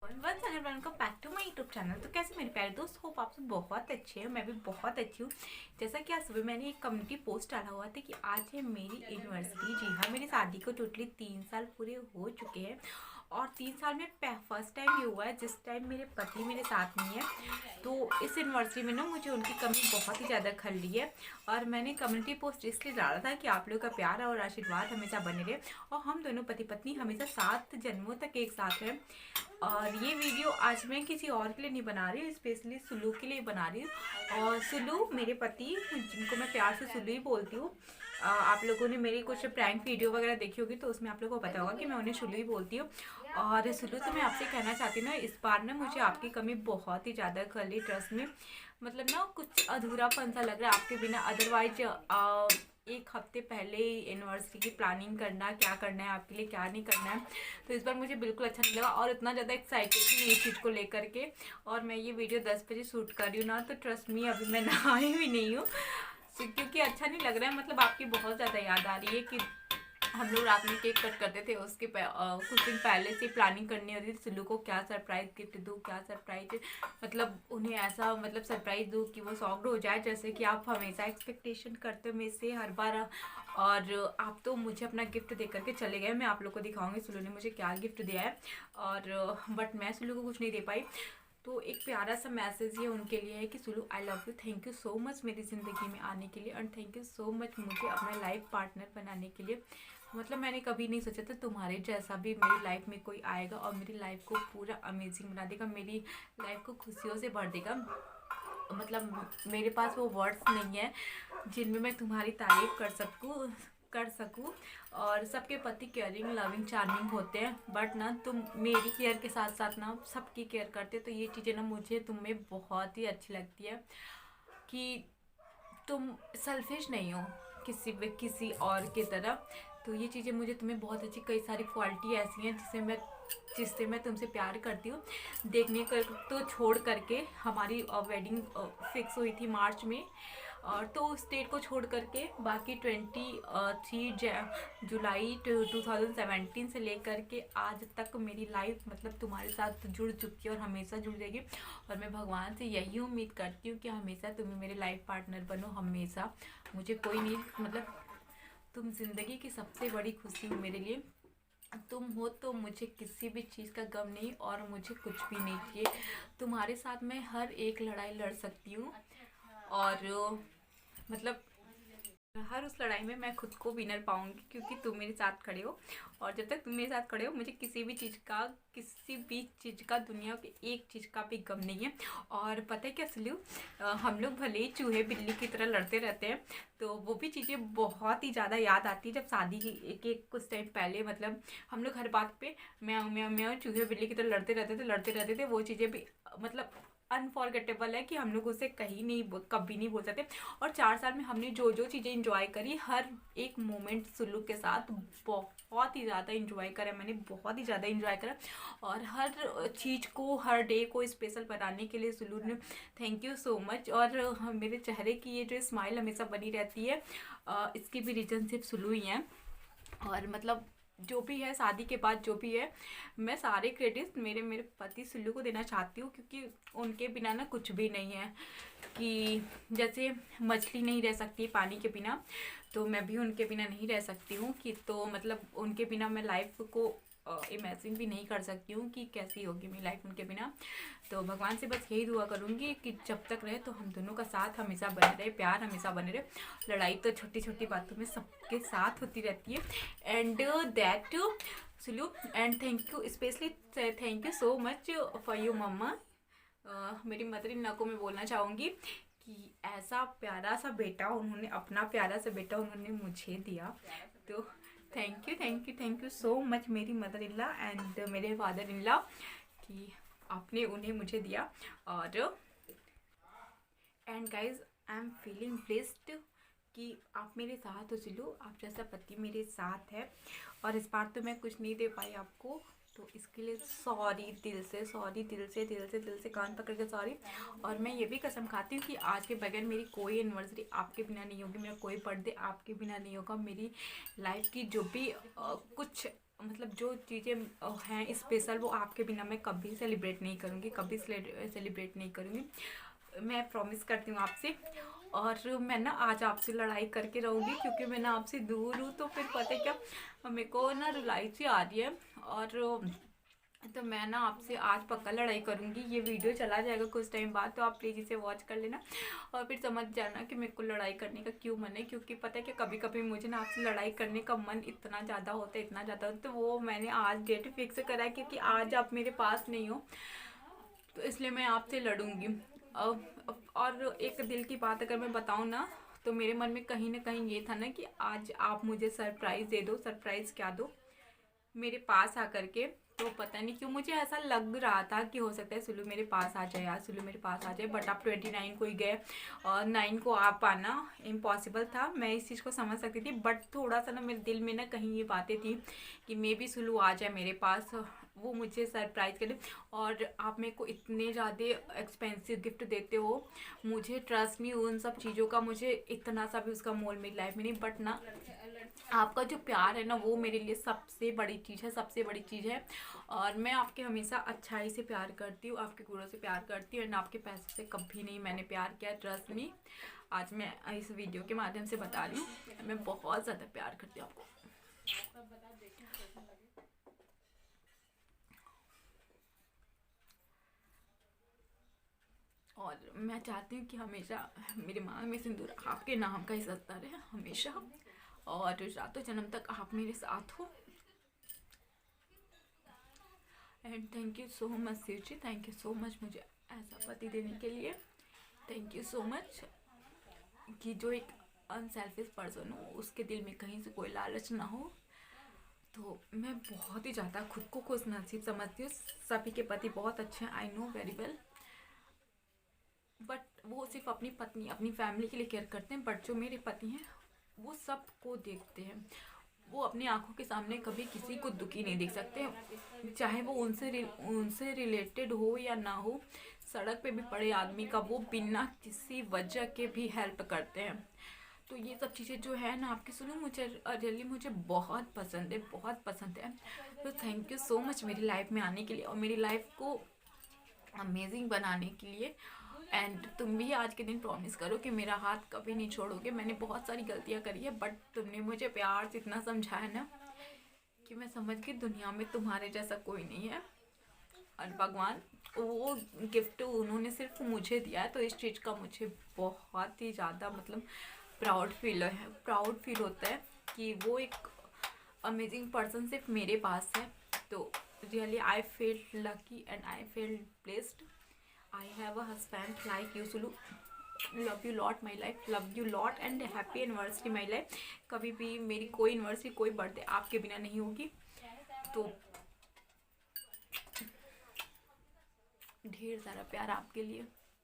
Once again welcome back to my YouTube channel. तो कैसे मेरे प्यारे दोस्त, होप आप सब बहुत अच्छे हैं। मैं भी बहुत अच्छी हूँ। जैसा कि आज सुबह मैंने एक कम्युनिटी पोस्ट डाला हुआ था कि आज है मेरी एनिवर्सरी। जी हाँ, मेरी शादी को टोटली 3 साल पूरे हो चुके हैं और 3 साल में फर्स्ट टाइम ये हुआ है जिस टाइम मेरे पति मेरे साथ नहीं है। तो इस एनिवर्सरी में ना मुझे उनकी कमी बहुत ही ज़्यादा खल रही है और मैंने कम्युनिटी पोस्ट इसलिए डाला था कि आप लोग का प्यार और आशीर्वाद हमेशा बने रहे और हम दोनों पति पत्नी हमेशा 7 जन्मों तक एक साथ हैं। और ये वीडियो आज मैं किसी और के लिए नहीं बना रही हूँ, स्पेशली सुलू के लिए बना रही हूँ। और सुलू मेरे पति, जिनको मैं प्यार से सुलू ही बोलती हूँ। आप लोगों ने मेरी कुछ प्रैंक वीडियो वगैरह देखी होगी तो उसमें आप लोगों को पता होगा कि मैं उन्हें सुलू ही बोलती हूँ। और सुलू, तो मैं आपसे कहना चाहती हूँ ना, इस बार ना मुझे आपकी कमी बहुत ही ज़्यादा खली। ट्रस्ट में मतलब ना कुछ अधूरापन सा लग रहा है आपके बिना। अदरवाइज एक हफ्ते पहले एनिवर्सरी की प्लानिंग करना, क्या करना है आपके लिए, क्या नहीं करना है, तो इस बार मुझे बिल्कुल अच्छा नहीं लगा और इतना ज़्यादा एक्साइटेड भी नहीं इस चीज़ को लेकर के। और मैं ये वीडियो 10 बजे शूट कर रही हूँ ना, तो ट्रस्ट मी अभी मैं नहाई भी नहीं हूँ क्योंकि अच्छा नहीं लग रहा है। मतलब आपकी बहुत ज़्यादा याद आ रही है कि हम लोग रात में केक कट करते थे, उसके कुछ दिन पहले से प्लानिंग करनी होती थी सिल्लू को क्या सरप्राइज गिफ्ट दूँ, क्या सरप्राइज, मतलब उन्हें ऐसा मतलब सरप्राइज दूँ कि वो सॉफ्ट हो जाए, जैसे कि आप हमेशा एक्सपेक्टेशन करते हो मेरे से हर बार। और आप तो मुझे अपना गिफ्ट दे करके चले गए। मैं आप लोग को दिखाऊंगी सिल्लू ने मुझे क्या गिफ्ट दिया है। और बट मैं सिल्लू को कुछ नहीं दे पाई। तो एक प्यारा सा मैसेज ये उनके लिए है कि Sulu, I love you, thank you so much मेरी ज़िंदगी में आने के लिए and thank you so much मुझे अपना लाइफ पार्टनर बनाने के लिए। मतलब मैंने कभी नहीं सोचा था तुम्हारे जैसा भी मेरी लाइफ में कोई आएगा और मेरी लाइफ को पूरा अमेजिंग बना देगा, मेरी लाइफ को खुशियों से भर देगा। मतलब मेरे पास वो वर्ड्स नहीं है जिनमें मैं तुम्हारी तारीफ कर सकूँ। और सबके पति केयरिंग, लविंग, चार्मिंग होते हैं, बट ना तुम मेरी केयर के साथ साथ ना सबकी केयर करते हो। तो ये चीज़ें ना मुझे तुम में बहुत ही अच्छी लगती है कि तुम सेल्फिश नहीं हो किसी और की तरह। तो ये चीज़ें मुझे तुम्हें बहुत अच्छी, कई सारी क्वालिटी ऐसी हैं जिससे मैं तुमसे प्यार करती हूँ। देखने कर तो छोड़ करके हमारी वेडिंग फिक्स हुई थी मार्च में, और तो उस डेट को छोड़ करके बाकी 23 जुलाई 2017 से लेकर के आज तक मेरी लाइफ मतलब तुम्हारे साथ जुड़ चुकी है और हमेशा जुड़ जाएगी। और मैं भगवान से यही उम्मीद करती हूँ कि हमेशा तुम मेरे लाइफ पार्टनर बनो। हमेशा मुझे कोई नहीं, मतलब तुम जिंदगी की सबसे बड़ी खुशी हो मेरे लिए। तुम हो तो मुझे किसी भी चीज़ का गम नहीं और मुझे कुछ भी नहीं चाहिए। तुम्हारे साथ मैं हर एक लड़ाई लड़ सकती हूँ और मतलब हर उस लड़ाई में मैं खुद को विनर पाऊंगी क्योंकि तुम मेरे साथ खड़े हो। और जब तक तुम मेरे साथ खड़े हो मुझे किसी भी चीज़ का दुनिया की एक चीज़ का भी गम नहीं है। और पता है क्या सुलू, हम लोग भले ही चूहे बिल्ली की तरह लड़ते रहते हैं, तो वो भी चीज़ें बहुत ही ज़्यादा याद आती है जब शादी के कुछ टाइम पहले मतलब हम लोग हर बात पे म्याऊं म्याऊं म्याऊं चूहे बिल्ली की तरह लड़ते रहते थे। वो चीज़ें भी मतलब अनफॉरगेटेबल है कि हम लोग उसे कभी नहीं भूल सकते। और 4 साल में हमने जो जो चीज़ें इंजॉय करी, हर एक मोमेंट सुल्लू के साथ बहुत ही ज़्यादा इंजॉय करा। मैंने बहुत ही ज़्यादा इंजॉय करा और हर चीज़ को, हर डे को स्पेशल बनाने के लिए सुल्लू ने थैंक यू सो मच। और मेरे चेहरे की ये जो स्माइल हमेशा बनी रहती है, इसकी भी रीज़न सिर्फ सुल्लू ही है। और मतलब जो भी है शादी के बाद जो भी है, मैं सारे क्रेडिट मेरे पति सुल्लू को देना चाहती हूँ क्योंकि उनके बिना ना कुछ भी नहीं है। कि जैसे मछली नहीं रह सकती पानी के बिना, तो मैं भी उनके बिना नहीं रह सकती हूँ। कि तो मतलब उनके बिना मैं लाइफ को इमेजिन भी नहीं कर सकती हूँ कि कैसी होगी मेरी लाइफ उनके बिना। तो भगवान से बस यही दुआ करूँगी कि जब तक रहे तो हम दोनों का साथ हमेशा बने रहे, प्यार हमेशा बने रहे। लड़ाई तो छोटी छोटी बातों में सबके साथ होती रहती है। And that Sulu, and thank you, specially thank you so much for you mama. मेरी मदर इन लॉ को मैं बोलना चाहूँगी कि ऐसा प्यारा सा बेटा उन्होंने, अपना प्यारा सा बेटा उन्होंने मुझे दिया। तो थैंक यू सो मच मेरी मदर इन लॉ एंड मेरे फादर इन लॉ कि आपने उन्हें मुझे दिया। और and guys, I am feeling blessed कि आप मेरे साथ हो सिलू, आप जैसा पति मेरे साथ है। और इस बार तो मैं कुछ नहीं दे पाई आपको, तो इसके लिए सॉरी, दिल से सॉरी, दिल से कान पकड़ के सॉरी। और मैं ये भी कसम खाती हूँ कि आज के बगैर मेरी कोई एनिवर्सरी आपके बिना नहीं होगी, मेरा कोई बर्थडे आपके बिना नहीं होगा। मेरी लाइफ की जो भी कुछ मतलब जो चीज़ें हैं स्पेशल वो आपके बिना मैं कभी सेलिब्रेट नहीं करूँगी, कभी सेलिब्रेट नहीं करूँगी। मैं प्रॉमिस करती हूँ आपसे। और मैं ना आज आपसे लड़ाई करके रहूँगी, क्योंकि मैं ना आपसे दूर हूँ, तो फिर पता है क्या, मेरे को ना रुलाई सी आ रही है। और तो मैं ना आपसे आज पक्का लड़ाई करूँगी। ये वीडियो चला जाएगा कुछ टाइम बाद, तो आप प्लीज़ इसे वॉच कर लेना और फिर समझ जाना कि मेरे को लड़ाई करने का क्यों मन है। क्योंकि पता है कि कभी कभी मुझे ना आपसे लड़ाई करने का मन इतना ज़्यादा होता है, इतना ज़्यादा होता है, तो वो मैंने आज डेट फिक्स करा है, क्योंकि आज आप मेरे पास नहीं हो, तो इसलिए मैं आपसे लड़ूंगी। और एक दिल की बात अगर मैं बताऊँ ना, तो मेरे मन में कहीं ना कहीं ये था ना कि आज आप मुझे सरप्राइज़ दे दो। सरप्राइज़ क्या दो, मेरे पास आकर के। तो पता नहीं क्यों मुझे ऐसा लग रहा था कि हो सकता है सुलू मेरे पास आ जाए, यार सुलू मेरे पास आ जाए। बट आप 29 को ही गए और 9 को आ पाना इम्पॉसिबल था। मैं इस चीज़ को समझ सकती थी, बट थोड़ा सा ना मेरे दिल में ना कहीं ये बातें थी कि मे बी सुलू आ जाए मेरे पास, वो मुझे सरप्राइज़ करे। और आप मेरे को इतने ज़्यादा एक्सपेंसिव गिफ्ट देते हो, मुझे ट्रस्ट नहीं, उन सब चीज़ों का मुझे इतना सा भी उसका मोल मेरी लाइफ में नहीं। बट ना आपका जो प्यार है ना, वो मेरे लिए सबसे बड़ी चीज़ है, सबसे बड़ी चीज़ है। और मैं आपके हमेशा अच्छाई से प्यार करती हूँ, आपके गुणों से प्यार करती हूँ, एंड आपके पैसे से कभी नहीं मैंने प्यार किया, ट्रस्ट नहीं। आज मैं इस वीडियो के माध्यम से बता रही हूँ, मैं बहुत ज़्यादा प्यार करती हूँ आपको। और मैं चाहती हूँ कि हमेशा मेरे मांग में सिंदूर आपके नाम का ही सजता रहे हमेशा, और रातों जन्म तक आप मेरे साथ हो। And thank you so much Shiv ji, thank you so much मुझे ऐसा पति देने के लिए। थैंक यू सो मच कि जो एक अनसेल्फिश पर्सन हो, उसके दिल में कहीं से कोई लालच ना हो। तो मैं बहुत ही ज़्यादा खुद को खुश नसीब समझती हूँ। सभी के पति बहुत अच्छे हैं, I know very well, but वो सिर्फ अपनी पत्नी अपनी फैमिली के लिए केयर करते हैं। बट जो मेरे पति हैं वो सबको देखते हैं, वो अपनी आंखों के सामने कभी किसी को दुखी नहीं देख सकते, चाहे वो उनसे रिलेटेड हो या ना हो। सड़क पे भी पड़े आदमी का वो बिना किसी वजह के भी हेल्प करते हैं। तो ये सब चीज़ें जो है ना आपकी, सुनो, मुझे रियली मुझे बहुत पसंद है, बहुत पसंद है। तो थैंक यू सो मच मेरी लाइफ में आने के लिए और मेरी लाइफ को अमेजिंग बनाने के लिए। एंड तुम भी आज के दिन प्रॉमिस करो कि मेरा हाथ कभी नहीं छोड़ोगे। मैंने बहुत सारी गलतियाँ करी है, बट तुमने मुझे प्यार से इतना समझाया ना कि मैं समझ गई दुनिया में तुम्हारे जैसा कोई नहीं है। और भगवान वो गिफ्ट उन्होंने सिर्फ मुझे दिया है, तो इस चीज़ का मुझे बहुत ही ज़्यादा मतलब प्राउड फील होता है कि वो एक अमेजिंग पर्सन सिर्फ मेरे पास है। तो really I feel lucky and I feel blessed. I have a husband like you Sulu. Love you lot my life, love you lot and happy anniversary my life. कभी भी मेरी कोई एनिवर्सरी कोई बर्थडे आपके बिना नहीं होगी। तो ढेर सारा प्यार आपके लिए।